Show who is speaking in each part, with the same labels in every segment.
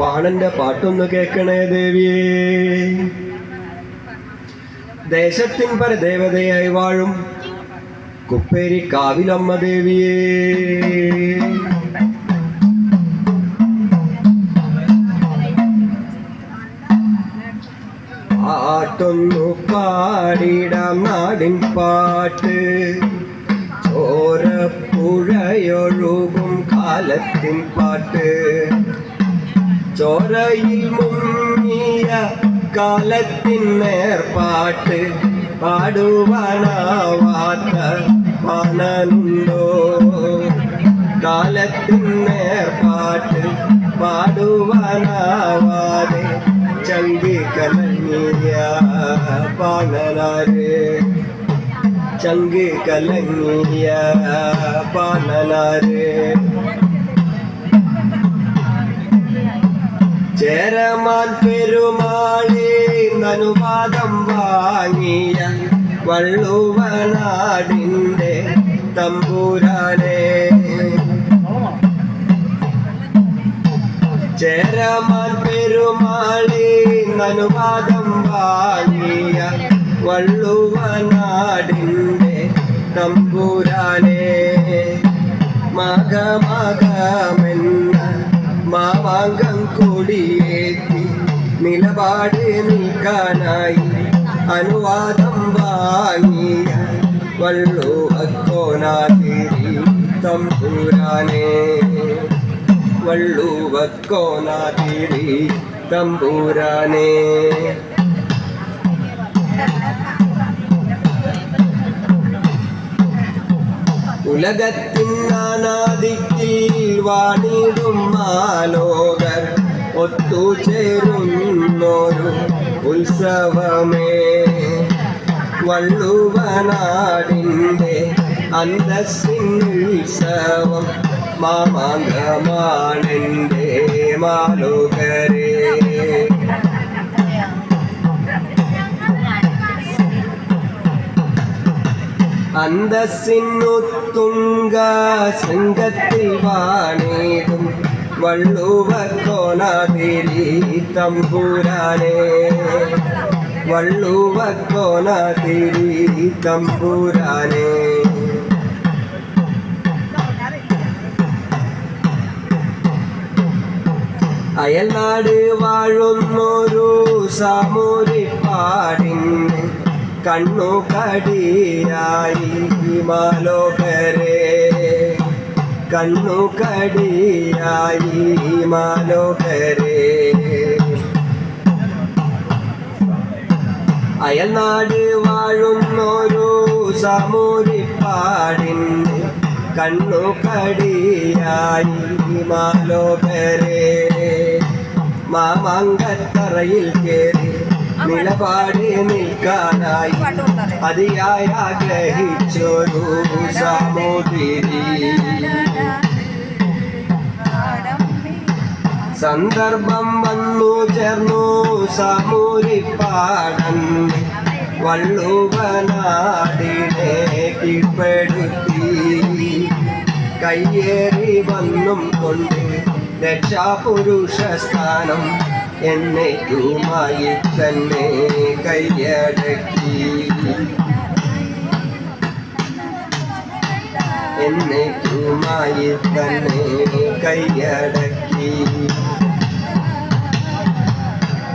Speaker 1: പാണന്റെ പാട്ടൊന്നു കേൾക്കണേ ദേവിയേ. ദേശത്തിൻ പരദേവതയായി വാഴും കുപ്പേരി കാവിലമ്മ ദേവിയേ. പാട്ടൊന്നു പാടിടാം നാടിൻ പാട്ട്, ചോരപ്പുഴയൊഴുകും കാലത്തിൻ പാട്ട്. ചോരയിൽ മുങ്ങിയ കാലത്തിൻ നേർപ്പാട്ട്, പാടുവാനാവാത്ത പാണനുണ്ടോ? കാലത്തിൻ നേർപ്പാട്ട് പാടുവാനാവാതെ ചങ്കി കലങ്ങിയ പാണനാര്, ചങ്കി കലങ്ങിയ പാണനാര്. ചേരമാൻ പെരുമാളെ അനുവാദം വാങ്ങിയ വള്ളുവനാടിൻ്റെ തമ്പുരാനെ. ചേരമാൻ പെരുമാളെ അനുവാദം വാങ്ങിയ വള്ളുവനാടിൻ്റെ തമ്പുരാനെ. മകമകമെന്ന മാവാങ്കം കൊടിയേറ്റി നിലപാട് നീക്കാനായി അനുവാദം വാങ്ങിയ വള്ളുവക്കോനാതിരി തമ്പുരാനെ. വള്ളുവക്കോനാതിരി തമ്പുരാനെ. ഉലകത്തിൻ നാനാദിക്കിൽ വാണിടും മാലോകർ ഒത്തുചേരുന്നൊരു ഉത്സവമേ. വള്ളുവനാടിൻ്റെ അന്തസ്സിനുത്സവം മാമാങ്കമാണെൻ്റെ മാലോകരേ. അന്തസ്സിനുത്തുങ്ക ശൃംഗത്തിൽ വാണിടും വള്ളുവക്കോനാതിരി തമ്പുരാനെ. വള്ളുവക്കോനാതിരി തമ്പുരാനെ. അയൽനാട് വാഴുന്നൊരു സാമൂരിപ്പാടിന് കണ്ണു കടിയായി മാലോകരേ. കണ്ണു കടിയായി മാലോകരേ. അയൽനാട് വാഴുന്നൊരു സാമൂരിപ്പാടിന് കണ്ണു കടിയായി മാലോകരേ. മാമാങ്കത്തറയിൽ കേറി നിലപാട് നിൽക്കാനായി അതിയായി ആഗ്രഹിച്ചൊരു സാമൂതിരി. സന്ദർഭം വന്നു ചേർന്നു സാമൂരിപ്പാടൻ വള്ളുവനാടിനെ കീഴ്പ്പെടുത്തി. കയ്യേറി വന്നും കൊണ്ട് രക്ഷാപുരുഷ സ്ഥാനം എന്നേക്കുമായി തന്നെ കൈയടക്കി. എന്നേക്കുമായി തന്നെ കൈയടക്കി.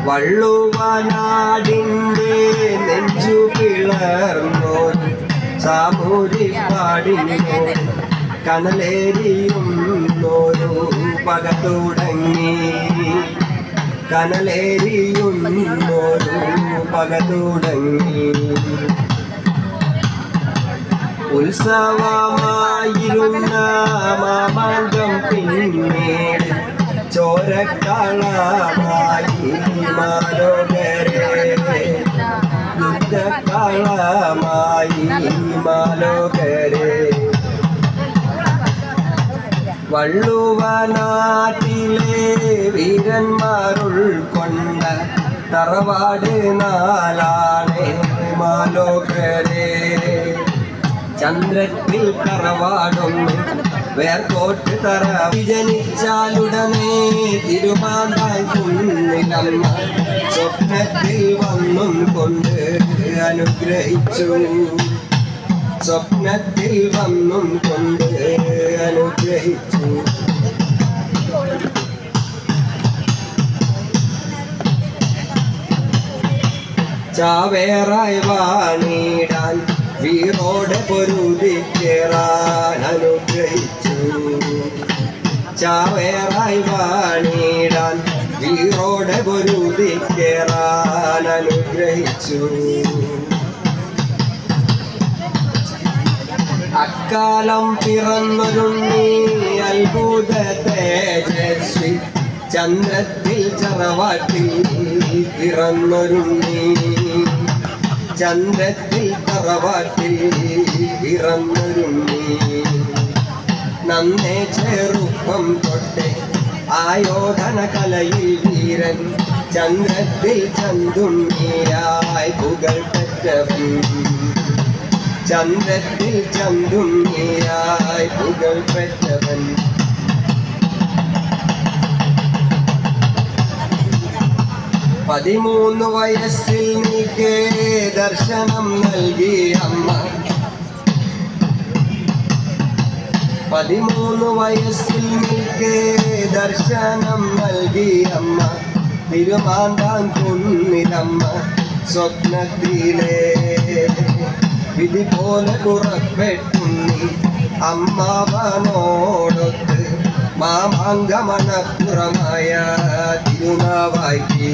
Speaker 1: വള്ളുവനാടിൻ്റെ നെഞ്ചു പിളർന്നോൻ സാമൂരിപ്പാടിനോ കനലേരിയുന്നോരു പക തുടങ്ങി. കനലേരിയുന്നോരു പക തുടങ്ങി. ഉത്സവമായിരുന്ന മാമാങ്കം പിന്നീട് ചോരക്കളമായി മാലോകരേ. യുദ്ധക്കളമായി മാലോകരേ. വള്ളുവനാട്ടിലെ വീരന്മാർ ഉൾക്കൊണ്ട തറവാട് നാലാണ് മാലോകരേ. ചന്ദ്രത്തിൽ തറവാടൊന്ന് വേർക്കോട്ട് തറ ജനിച്ചാലുടനെ തിരുമാന്താൻ കുന്നിലമ്മ സ്വപ്നത്തിൽ വന്നും കൊണ്ട് അനുഗ്രഹിച്ചു. സ്വപ്നത്തിൽ വന്നും കൊണ്ട് അനുഗ്രഹിച്ചു. ചാവേറായി വാണിടാൻ വീറോടെ പൊരുതിക്കേറാൻ അനുഗ്രഹിച്ചു. ചാവേറായി വാണിടാൻ വീറോടെ പൊരുതിക്കേറാൻ അനുഗ്രഹിച്ചു. അക്കാലം പിറന്നൊരുണ്ണി അത്ഭുത തേജസ്വി ചന്ദ്രത്തിൽ ചറവാട്ടിൽ പിറന്നൊരുണ്ണി. ചന്ദ്രത്തിൽ തറവാട്ടിൽ പിറന്നൊരുണ്ണി. നന്നേ ചെറുപ്പം തൊട്ടേ ആയോധന കലയിൽ വീരൻ ചന്ദ്രത്തിൽ ചന്തുണ്ണിയായി പുകൾ പെറ്റവൻ. ചന്ദ്രത്തിൽ ചന്തുണ്ണിയായി പുകൾ പെറ്റവൻ. 13 വയസ്സിൽ നീക്കേ ദർശനം നൽകി അമ്മ. 13 വയസ്സിൽ നീക്കേ ദർശനം നൽകി അമ്മ. തിരുമാന്താൻ കുന്നിലമ്മ സ്വപ്നത്തിലെ വിധി പോലെ പുറപ്പെട്ടുണ്ണി അമ്മാവനോടൊത്ത് മാമാങ്കമണപ്പുറമായ തിരുനാവായി.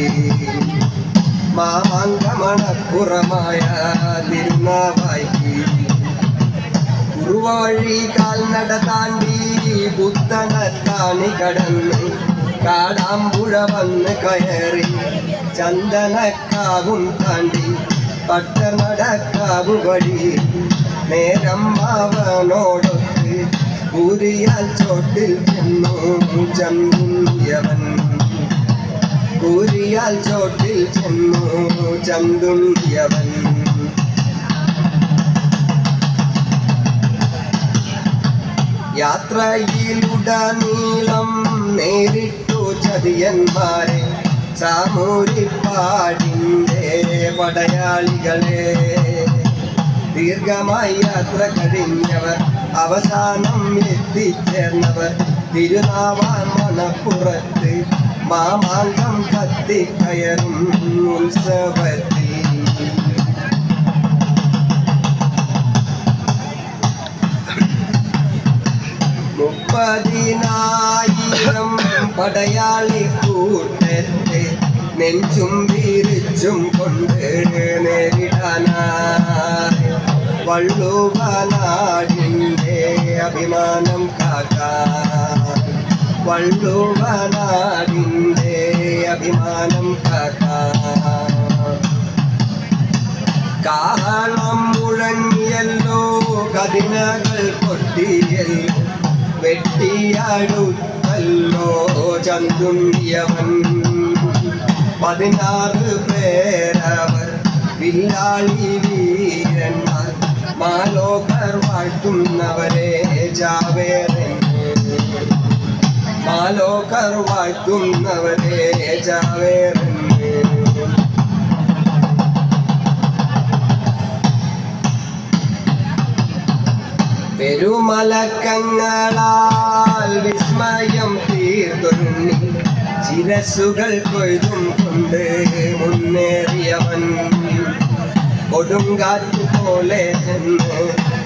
Speaker 1: മാമാങ്കമണപ്പുറമായ തിരുനാവായി. കുറുവഴി കാൽനട താണ്ടി പുത്തനത്താണി കടന്ന് കാടാമ്പുഴ വന്ന് കയറി ചന്ദനക്കാവും താണ്ടി പട്ടനടക്കാവു വഴി നേരം മാവനോടൊത്ത് കൂരിയാൽ ചോട്ടിൽ ചെന്നു ചന്തുണ്യവൻ. കൂരിയാൽ ചോട്ടിൽ ചെന്നു ചന്തുണ്യവൻ. യാത്രയിലുടനീളം നേരിട്ടു ചതിയന്മാരെ സാമൂരിപ്പാടിൻ്റെ പടയാളികളെ. ദീർഘമായി യാത്ര കഴിഞ്ഞവർ അവസാനം എത്തിച്ചേർന്നവർ തിരുനാവാൻ മണപ്പുറത്ത് മാമാങ്കം കത്തിക്കയറും ഉത്സവത്തിൽ. മുപ്പതിനായിരം പടയാളി കൂട്ടത്തെ നെഞ്ചും വീരിച്ചും കൊണ്ട് നേരിടാനായി വള്ളുവനാടിൻ്റെ അഭിമാനം കാക്കാൻ. വള്ളുവനാടിൻ്റെ അഭിമാനം കാക്കാൻ. കാരണം മുഴങ്ങിയല്ലോ കതിനകൾ കൊട്ടിയല്ലോ വെട്ടിയാടുത്തല്ലോ ചന്തുണ്യവൻ. 16 പേരവർ വില്ലാളി വീരന്മാർ മാലോകർ വാഴ്ത്തുന്നവരെ ചാവേറെന്ന്. മാലോകർ വാഴ്ത്തുന്നവരെ ചാവേറെന്ന്. പെരുമലക്കങ്ങളാൽ വിസ്മയം തീർത്തൊരുണ്ണി ശിരസുകൾ കൊയ്തും കൊണ്ട് മുന്നേറിയവൻ. കൊടുങ്കാറ്റ് പോലെ ചെന്ന്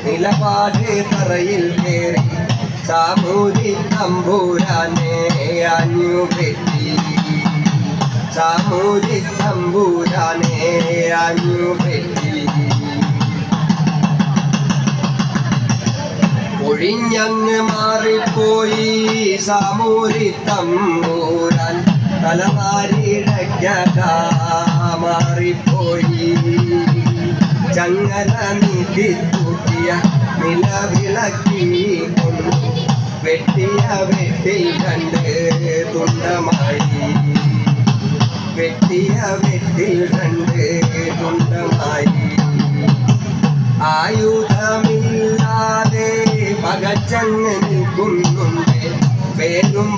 Speaker 1: നിലപാട് തറയിൽ കയറി സാമൂരി തമ്പൂരാനെ അഞ്ഞുപെറ്റി. സാമൂരി തമ്പൂരാനെ അഞ്ഞുപെറ്റി. ഒഴിഞ്ഞങ്ങ് മാറിപ്പോയി സാമൂരി തമ്പൂരാൻ. തലമാരിടയ്ക്കത മാറിപ്പോയി. ചങ്ങല നീട്ടി തൂക്കിയ നിലവിളക്കി കൊണ്ടു വെട്ടിയ വെട്ടിൽ 2 തുണ്ടമായി. വെട്ടിയ വെട്ടിൽ 2 തുണ്ടമായി. ആയുധമില്ലാതെ പകച്ചങ്ങ് നിൽക്കും പേരും